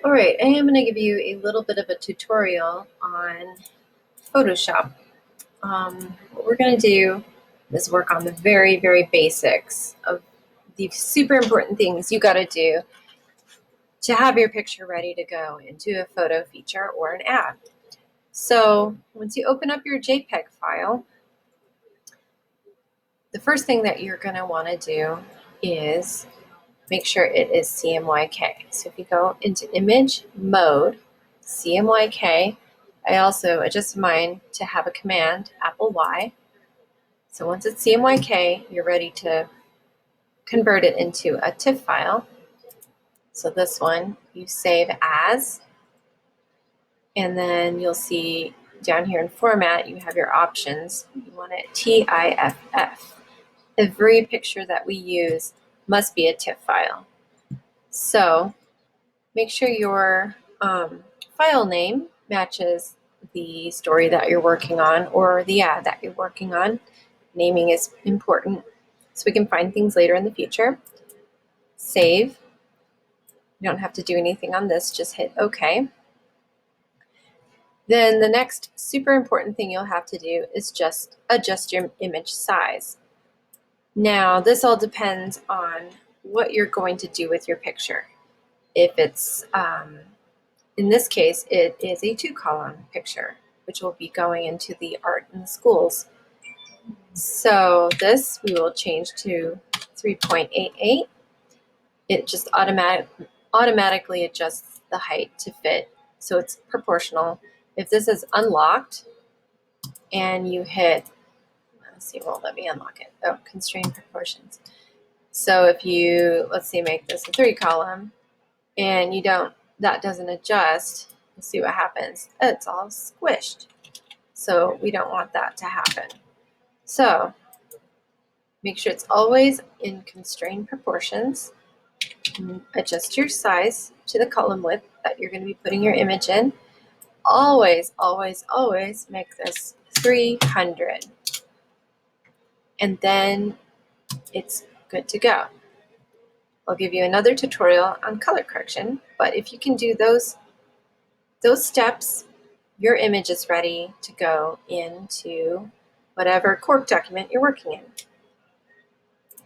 All right, I am going to give you a little bit of a tutorial on Photoshop. What we're going to do is work on the very, very basics of the super important things you got to do to have your picture ready to go into a photo feature or an ad. So once you open up your JPEG file, the first thing that you're going to want to do is make sure it is CMYK. So if you go into image mode, CMYK, I also adjust mine to have a command, Apple Y. So once it's CMYK, you're ready to convert it into a TIFF file. So this one, you save as, and then you'll see down here in format, you have your options. You want it TIFF. Every picture that we use must be a TIFF file. So make sure your file name matches the story that you're working on or the ad that you're working on. Naming is important so we can find things later in the future. Save. You don't have to do anything on this, just hit OK. Then the next super important thing you'll have to do is just adjust your image size. Now, this all depends on what you're going to do with your picture. If it's in this case, it is a 2-column picture, which will be going into the art in the schools. So this we will change to 3.88. It just automatically adjusts the height to fit, so it's proportional. If this is unlocked and you hit, let's see, won't let me unlock it. Oh, constrain proportions. So if you, let's see, make this a 3-column and that doesn't adjust, we'll see what happens. It's all squished. So we don't want that to happen. So make sure it's always in constrained proportions. Adjust your size to the column width that you're going to be putting your image in. Always, always, always make this 300. And then it's good to go. I'll give you another tutorial on color correction, but if you can do those steps, your image is ready to go into whatever Cork document you're working in.